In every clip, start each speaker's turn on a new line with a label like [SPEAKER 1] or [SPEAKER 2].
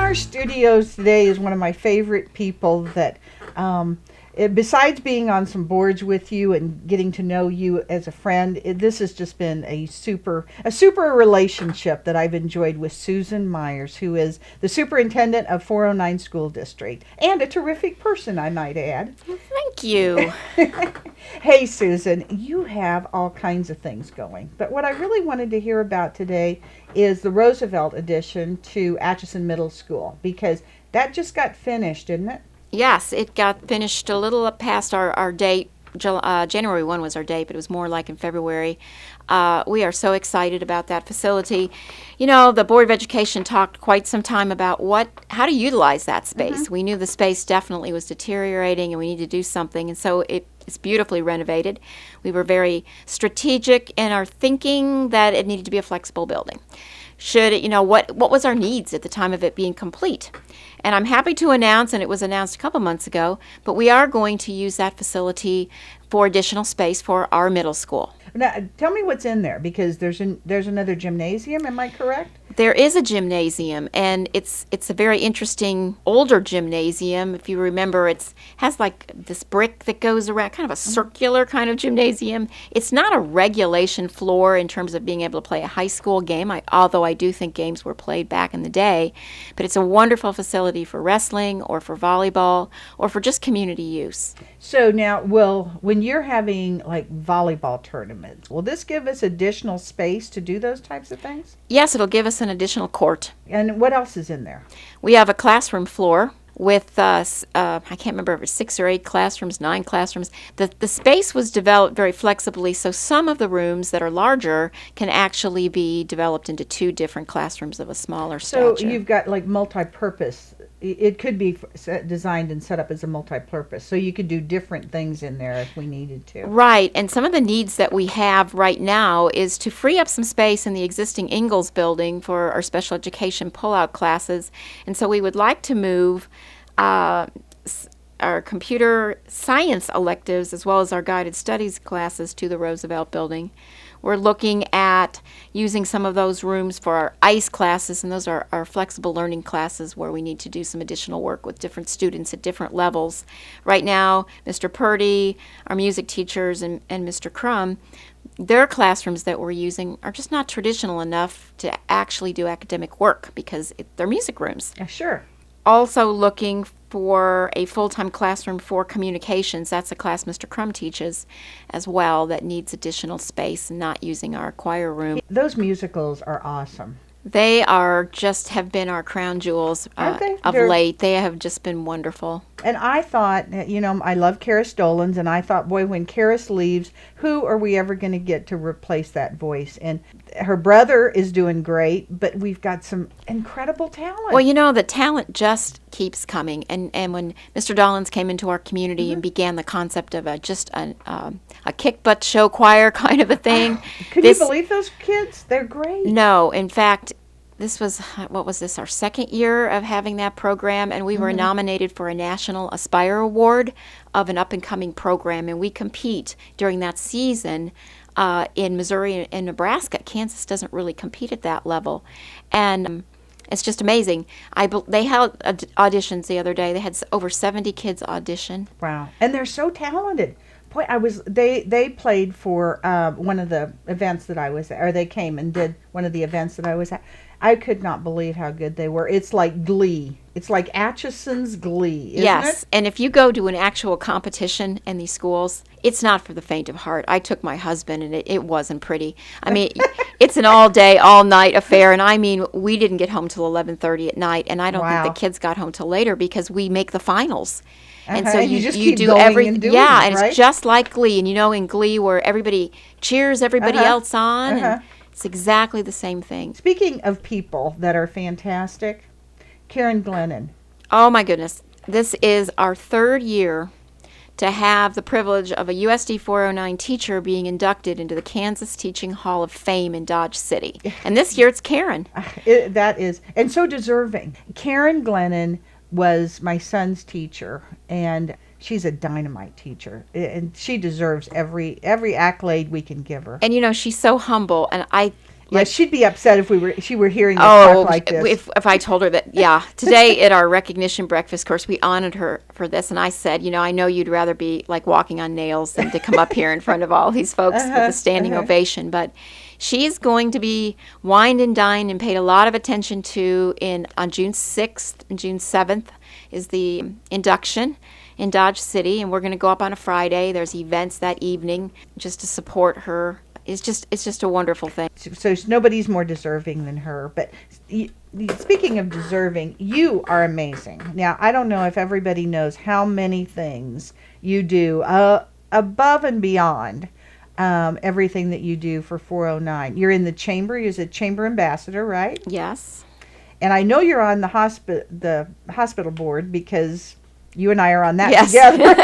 [SPEAKER 1] our studios today is one of my favorite people that, besides being on some boards with you and getting to know you as a friend, this has just been a super relationship that I've enjoyed with Susan Myers, who is the superintendent of 409 School District and a terrific person, I might add.
[SPEAKER 2] Thank you.
[SPEAKER 1] Hey, Susan, you have all kinds of things going, but what I really wanted to hear about today is the Roosevelt addition to Atchison Middle School, because that just got finished, didn't it?
[SPEAKER 2] Yes, it got finished a little past our date. January 1 was our date, but it was more like in February. We are so excited about that facility. You know, the Board of Education talked quite some time about how to utilize that space. We knew the space definitely was deteriorating and we needed to do something, and so it's beautifully renovated. We were very strategic in our thinking that it needed to be a flexible building. What was our needs at the time of it being complete? And I'm happy to announce, and it was announced a couple months ago, but we are going to use that facility for additional space for our middle school.
[SPEAKER 1] Now, tell me what's in there, because there's another gymnasium. Am I correct?
[SPEAKER 2] There is a gymnasium, and it's a very interesting older gymnasium. If you remember, it has like this brick that goes around, kind of a circular kind of gymnasium. It's not a regulation floor in terms of being able to play a high school game, although I do think games were played back in the day. But it's a wonderful facility for wrestling or for volleyball or for just community use.
[SPEAKER 1] So now, when you're having like volleyball tournaments, will this give us additional space to do those types of things?
[SPEAKER 2] Yes, it'll give us an additional court.
[SPEAKER 1] And what else is in there?
[SPEAKER 2] We have a classroom floor with, I can't remember if it's 6 or 8 classrooms, 9 classrooms. The space was developed very flexibly, so some of the rooms that are larger can actually be developed into 2 different classrooms of a smaller stature.
[SPEAKER 1] So you've got like multi-purpose. It could be designed and set up as a multi-purpose, so you could do different things in there if we needed to.
[SPEAKER 2] Right, and some of the needs that we have right now is to free up some space in the existing Ingalls building for our special education pull-out classes, and so we would like to move our computer science electives as well as our guided studies classes to the Roosevelt building. We're looking at using some of those rooms for our ICE classes, and those are our flexible learning classes where we need to do some additional work with different students at different levels. Right now, Mr. Purdy, our music teachers, and Mr. Crum, their classrooms that we're using are just not traditional enough to actually do academic work because they're music rooms.
[SPEAKER 1] Sure.
[SPEAKER 2] Also looking for a full-time classroom for communications. That's a class Mr. Crum teaches as well that needs additional space and not using our choir room.
[SPEAKER 1] Those musicals are awesome.
[SPEAKER 2] They have been our crown jewels of late. They have just been wonderful.
[SPEAKER 1] And I thought, I love Karis Dolan's, and I thought, boy, when Karis leaves, who are we ever going to get to replace that voice? And her brother is doing great, but we've got some incredible talent.
[SPEAKER 2] Well, the talent just keeps coming. And when Mr. Dolan's came into our community and began the concept of a kick-butt show choir kind of a thing.
[SPEAKER 1] Could you believe those kids? They're great.
[SPEAKER 2] No, in fact, this was, our second year of having that program, and we were nominated for a National Aspire Award of an up-and-coming program, and we compete during that season in Missouri and Nebraska. Kansas doesn't really compete at that level, and it's just amazing. They held auditions the other day. They had over 70 kids audition.
[SPEAKER 1] Wow, and they're so talented. Boy, they played for one of the events that I was at, or they came and did one of the events that I was at. I could not believe how good they were. It's like Glee. It's like Atchison's Glee, isn't
[SPEAKER 2] yes,
[SPEAKER 1] it?
[SPEAKER 2] And if you go to an actual competition in these schools, it's not for the faint of heart. I took my husband, and it wasn't pretty. I mean, it's an all-day, all-night affair, and I mean, we didn't get home till 11:30 at night, and I don't think the kids got home till later because we make the finals. And so
[SPEAKER 1] you just
[SPEAKER 2] you
[SPEAKER 1] keep
[SPEAKER 2] do
[SPEAKER 1] going
[SPEAKER 2] everything.
[SPEAKER 1] and doing
[SPEAKER 2] Yeah,
[SPEAKER 1] it,
[SPEAKER 2] and
[SPEAKER 1] right?
[SPEAKER 2] it's just like Glee. And in Glee where everybody cheers everybody else on, and it's exactly the same thing.
[SPEAKER 1] Speaking of people that are fantastic, Karen Glennon.
[SPEAKER 2] Oh my goodness. This is our 3rd year to have the privilege of a USD 409 teacher being inducted into the Kansas Teaching Hall of Fame in Dodge City. And this year it's Karen.
[SPEAKER 1] That is, and so deserving. Karen Glennon was my son's teacher, and she's a dynamite teacher, and she deserves every accolade we can give her.
[SPEAKER 2] And she's so humble, and I
[SPEAKER 1] Yeah, she'd be upset if she were hearing us
[SPEAKER 2] Oh,
[SPEAKER 1] talk like this.
[SPEAKER 2] if I told her that, yeah. Today at our recognition breakfast course, we honored her for this, and I said, I know you'd rather be like walking on nails than to come up here in front of all these folks with a standing ovation. But she's going to be wined and dined and paid a lot of attention to on June 6th and June 7th is the induction in Dodge City, and we're going to go up on a Friday. There's events that evening just to support her. It's just a wonderful thing.
[SPEAKER 1] So nobody's more deserving than her. But speaking of deserving, you are amazing. Now, I don't know if everybody knows how many things you do above and beyond everything that you do for 409. You're in the chamber. You're a chamber ambassador, right?
[SPEAKER 2] Yes.
[SPEAKER 1] And I know you're on the hospital board because you and I are on that
[SPEAKER 2] Yes.
[SPEAKER 1] together.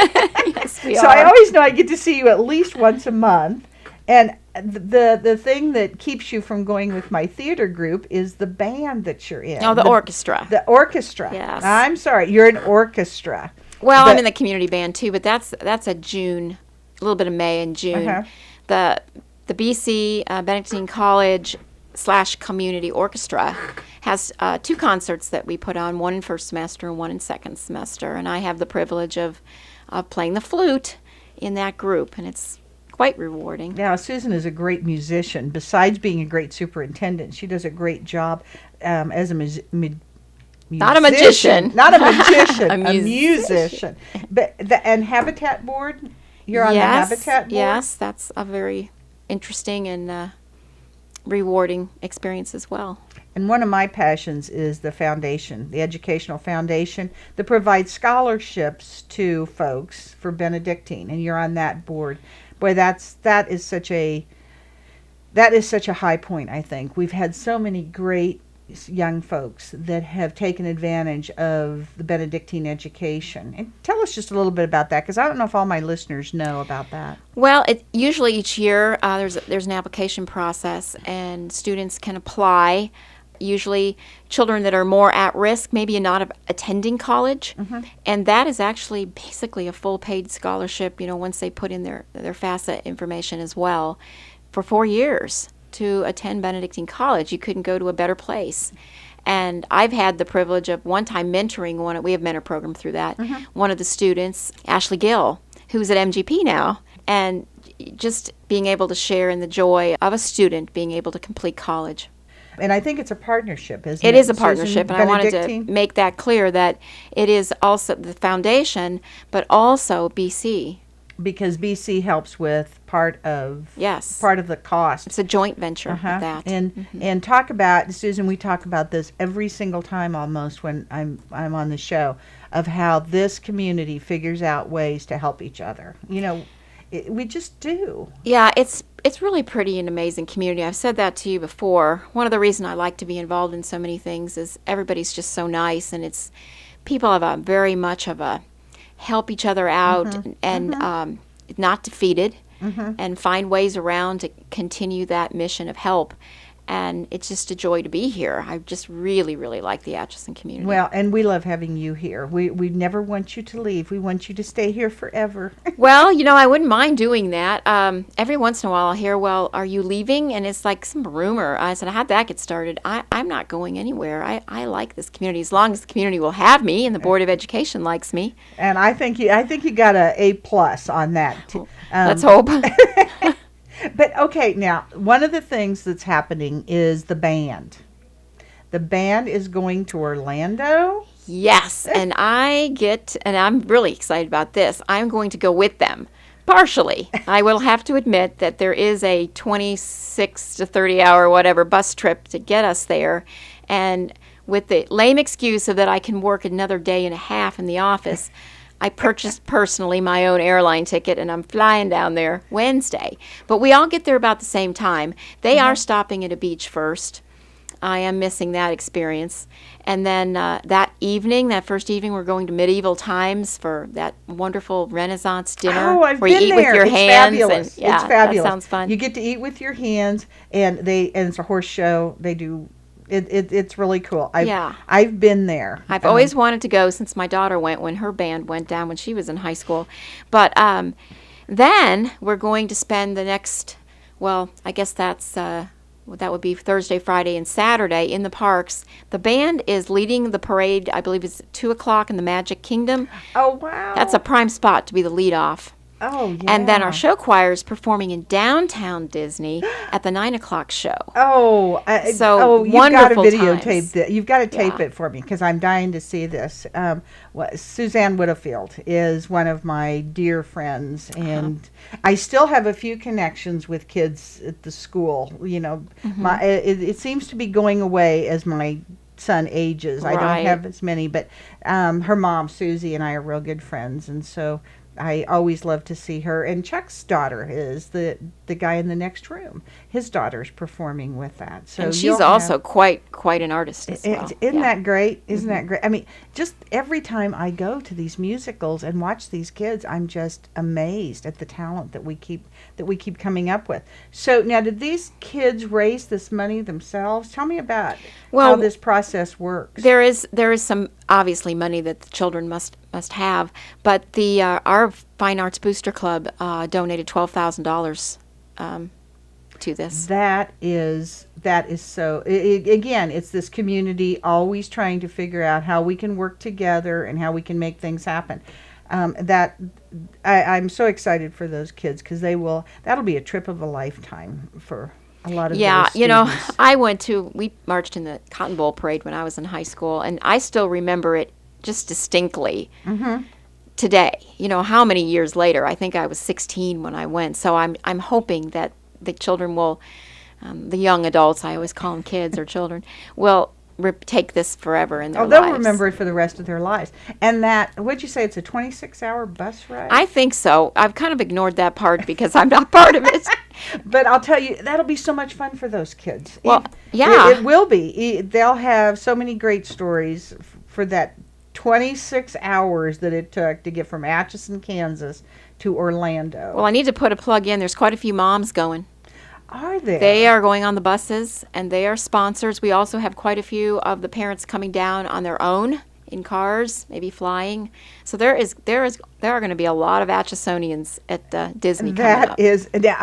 [SPEAKER 2] Yes, we
[SPEAKER 1] So
[SPEAKER 2] are.
[SPEAKER 1] I always know I get to see you at least once a month. And the thing that keeps you from going with my theater group is the band that you're in.
[SPEAKER 2] Oh, the orchestra.
[SPEAKER 1] The orchestra.
[SPEAKER 2] Yes.
[SPEAKER 1] I'm sorry, you're an orchestra.
[SPEAKER 2] Well,
[SPEAKER 1] But-
[SPEAKER 2] I'm in the community band too, but that's a June, a little bit of May and June.
[SPEAKER 1] Uh-huh.
[SPEAKER 2] The BC Benedictine College / Community Orchestra has 2 concerts that we put on, one in first semester and one in second semester, and I have the privilege of playing the flute in that group, and it's quite rewarding.
[SPEAKER 1] Now, Susan is a great musician. Besides being a great superintendent, she does a great job as a
[SPEAKER 2] Not a magician.
[SPEAKER 1] Not a magician.
[SPEAKER 2] A
[SPEAKER 1] a musician. But and Habitat Board? You're on the Habitat Board?
[SPEAKER 2] Yes, that's a very interesting and rewarding experience as well.
[SPEAKER 1] And one of my passions is the foundation, the educational foundation that provides scholarships to folks for Benedictine, and you're on that board. Boy, that is such a high point, I think. We've had so many great young folks that have taken advantage of the Benedictine education. And tell us just a little bit about that, because I don't know if all my listeners know about that.
[SPEAKER 2] Well, usually each year there's an application process, and students can apply. Usually children that are more at risk, maybe not attending college, and that is actually basically a full paid scholarship, once they put in their FAFSA information as well, for 4 years to attend Benedictine College. You couldn't go to a better place. And I've had the privilege of one time mentoring we have a mentor program through that, one of the students, Ashley Gill, who's at MGP now, and just being able to share in the joy of a student being able to complete college.
[SPEAKER 1] And I think it's a partnership, isn't it?
[SPEAKER 2] It is a
[SPEAKER 1] Susan?
[SPEAKER 2] partnership, and I wanted to
[SPEAKER 1] Benedictine?
[SPEAKER 2] make that clear that it is also the foundation, but also BC.
[SPEAKER 1] Because BC helps with part of
[SPEAKER 2] Yes.
[SPEAKER 1] the cost.
[SPEAKER 2] It's a joint venture with that.
[SPEAKER 1] And talk about, Susan, we talk about this every single time almost when I'm on the show, of how this community figures out ways to help each other. We just do.
[SPEAKER 2] Yeah, it's really pretty and amazing community. I've said that to you before. One of the reasons I like to be involved in so many things is everybody's just so nice, and people have a very much of a help each other out and not defeated and find ways around to continue that mission of help. And it's just a joy to be here. I just really, really like the Atchison community.
[SPEAKER 1] Well, and we love having you here. We never want you to leave. We want you to stay here forever.
[SPEAKER 2] Well, I wouldn't mind doing that. Every once in a while I'll hear, well, are you leaving? And it's like some rumor. I said, how'd that get started? I'm not going anywhere. I like this community. As long as the community will have me and the Board of Education likes me.
[SPEAKER 1] And I think you got a A+ on that.
[SPEAKER 2] Let's hope.
[SPEAKER 1] But okay, now one of the things that's happening is the band. The band is going to Orlando.
[SPEAKER 2] Yes, and I'm really excited about this. I'm going to go with them, partially. I will have to admit that there is a 26 to 30 hour whatever bus trip to get us there, and with the lame excuse of that I can work another day and a half in the office, I purchased personally my own airline ticket, and I'm flying down there Wednesday. But we all get there about the same time. They are stopping at a beach first. I am missing that experience. And then that first evening, we're going to Medieval Times for that wonderful Renaissance dinner.
[SPEAKER 1] Oh, I've
[SPEAKER 2] where
[SPEAKER 1] been
[SPEAKER 2] you eat
[SPEAKER 1] there.
[SPEAKER 2] with your
[SPEAKER 1] It's
[SPEAKER 2] hands.
[SPEAKER 1] fabulous.
[SPEAKER 2] And, yeah,
[SPEAKER 1] it's fabulous.
[SPEAKER 2] That sounds fun.
[SPEAKER 1] You get to eat with your hands, and it's a horse show. They do. It's really cool. I've been there.
[SPEAKER 2] I've always wanted to go since my daughter went when her band went down when she was in high school. But then we're going to spend the next, I guess that's that would be Thursday, Friday, and Saturday in the parks. The band is leading the parade, I believe it's 2 o'clock in the Magic Kingdom.
[SPEAKER 1] Oh, wow.
[SPEAKER 2] That's a prime spot to be the lead off.
[SPEAKER 1] Oh, yeah.
[SPEAKER 2] And then our show choir is performing in downtown Disney at the 9 o'clock show.
[SPEAKER 1] Oh,
[SPEAKER 2] So
[SPEAKER 1] you've got to
[SPEAKER 2] wonderful
[SPEAKER 1] videotape
[SPEAKER 2] times.
[SPEAKER 1] this. You've got to tape
[SPEAKER 2] Yeah.
[SPEAKER 1] it for me because I'm dying to see this. Suzanne Whitfield is one of my dear friends, and I still have a few connections with kids at the school. You know, it seems to be going away as my son ages. I
[SPEAKER 2] Right.
[SPEAKER 1] don't have as many, but her mom, Susie, and I are real good friends, and so I always love to see her. And Chuck's daughter is the guy in the next room. His daughter's performing with that. So
[SPEAKER 2] And she's
[SPEAKER 1] you'll
[SPEAKER 2] also
[SPEAKER 1] have-
[SPEAKER 2] quite an artist as well.
[SPEAKER 1] Isn't
[SPEAKER 2] Yeah.
[SPEAKER 1] that great? Isn't that great? I mean, just every time I go to these musicals and watch these kids, I'm just amazed at the talent that we keep coming up with. So now, did these kids raise this money themselves? Tell me about how
[SPEAKER 2] Well,
[SPEAKER 1] this process works.
[SPEAKER 2] There is some obviously money that the children must have, but the our Fine Arts Booster Club donated $12,000 to this.
[SPEAKER 1] That is so. Again, it's this community always trying to figure out how we can work together and how we can make things happen. I'm so excited for those kids because that'll be a trip of a lifetime for a lot of
[SPEAKER 2] Yeah,
[SPEAKER 1] those students.
[SPEAKER 2] we marched in the Cotton Bowl parade when I was in high school, and I still remember it just distinctly today. You know, how many years later? I think I was 16 when I went, so I'm hoping that the children will, the young adults, I always call them kids or children, will take this forever in their lives.
[SPEAKER 1] They'll remember it for the rest of their lives. And what'd you say, it's a 26-hour bus ride?
[SPEAKER 2] I think so. I've kind of ignored that part because I'm not part of it.
[SPEAKER 1] But I'll tell you, that'll be so much fun for those kids.
[SPEAKER 2] Well, yeah.
[SPEAKER 1] It will be. They'll have so many great stories for that 26 hours that it took to get from Atchison, Kansas to Orlando.
[SPEAKER 2] Well, I need to put a plug in. There's quite a few moms going.
[SPEAKER 1] Are there?
[SPEAKER 2] They are going on the buses, and they are sponsors. We also have quite a few of the parents coming down on their own in cars, maybe flying. So there are going to be a lot of Atchisonians at Disney coming up.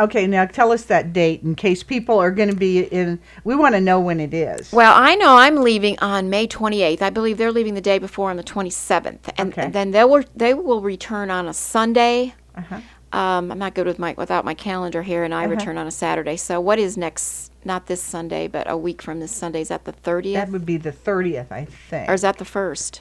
[SPEAKER 1] Okay, now tell us that date in case people are going to be in. We want to know when it is.
[SPEAKER 2] Well, I know I'm leaving on May 28th. I believe they're leaving the day before on the 27th, and
[SPEAKER 1] Okay.
[SPEAKER 2] then they will return on a Sunday.
[SPEAKER 1] Uh-huh.
[SPEAKER 2] I'm not good without my calendar here, and I return on a Saturday. So what is next? Not this Sunday, but a week from this Sunday. Is that the 30th?
[SPEAKER 1] That would be the 30th, I think.
[SPEAKER 2] Or is that the 1st?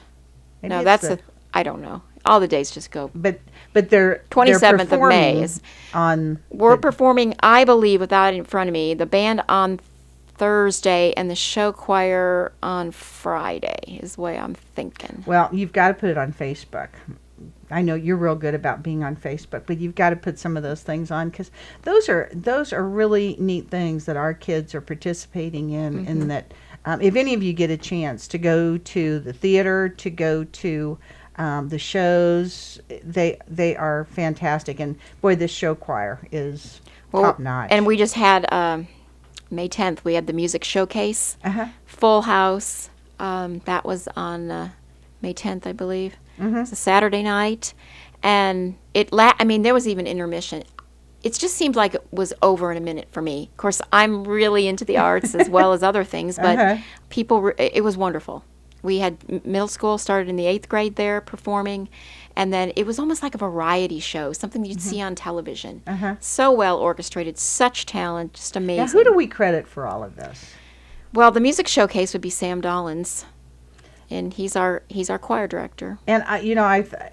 [SPEAKER 1] Maybe
[SPEAKER 2] No,
[SPEAKER 1] it's
[SPEAKER 2] that's I don't know. All the days just go.
[SPEAKER 1] But they're
[SPEAKER 2] 27th of May
[SPEAKER 1] performing
[SPEAKER 2] is
[SPEAKER 1] on.
[SPEAKER 2] We're performing, I believe, without it in front of me, the band on Thursday and the show choir on Friday is the way I'm thinking.
[SPEAKER 1] Well, you've got to put it on Facebook. I know you're real good about being on Facebook, but you've got to put some of those things on because those are really neat things that our kids are participating in. And that if any of you get a chance to go to the theater, to go to the shows, they are fantastic. And boy, this show choir is top notch.
[SPEAKER 2] And we just had May 10th. We had the music showcase, full house. That was on May 10th, I believe. It's a Saturday night, and there was even intermission. It just seemed like it was over in a minute for me. Of course, I'm really into the arts as well as other things, but it was wonderful. We had middle school started in the 8th grade there performing, and then it was almost like a variety show, something you'd see on television. So well orchestrated, such talent, just amazing.
[SPEAKER 1] Now, who do we credit for all of this?
[SPEAKER 2] Well, the music showcase would be Sam Dollins, and he's our choir director.
[SPEAKER 1] And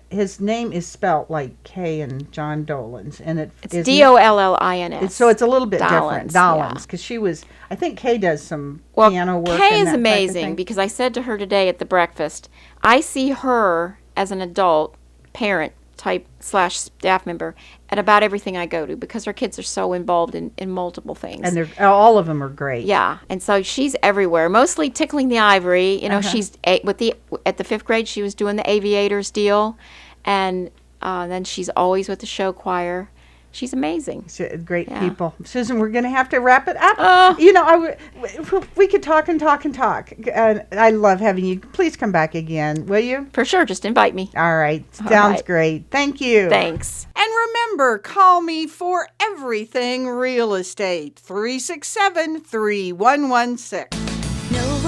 [SPEAKER 1] his name is spelt like K and John Dolan's, and
[SPEAKER 2] it's Dollins.
[SPEAKER 1] So it's a little bit different,
[SPEAKER 2] Dollins,
[SPEAKER 1] because she was. I think Kay does some
[SPEAKER 2] well,
[SPEAKER 1] piano work.
[SPEAKER 2] Kay
[SPEAKER 1] and
[SPEAKER 2] is
[SPEAKER 1] that type of
[SPEAKER 2] amazing
[SPEAKER 1] thing.
[SPEAKER 2] because I said to her today at the breakfast, I see her as an adult parent type / staff member at about everything I go to because her kids are so involved in multiple things.
[SPEAKER 1] And all of them are great.
[SPEAKER 2] Yeah, and so she's everywhere, mostly tickling the ivory. She's at the 5th grade. She was doing the aviators deal, and then she's always with the show choir. She's amazing.
[SPEAKER 1] Great
[SPEAKER 2] Yeah.
[SPEAKER 1] people. Susan, we're going to have to wrap it up.
[SPEAKER 2] Oh.
[SPEAKER 1] You know, we could talk and talk and talk. And I love having you. Please come back again, will you?
[SPEAKER 2] For sure, just invite me.
[SPEAKER 1] All right.
[SPEAKER 2] All
[SPEAKER 1] Sounds
[SPEAKER 2] right.
[SPEAKER 1] great. Thank you.
[SPEAKER 2] Thanks.
[SPEAKER 1] And remember, call me for everything real estate. 367-3116.
[SPEAKER 3] No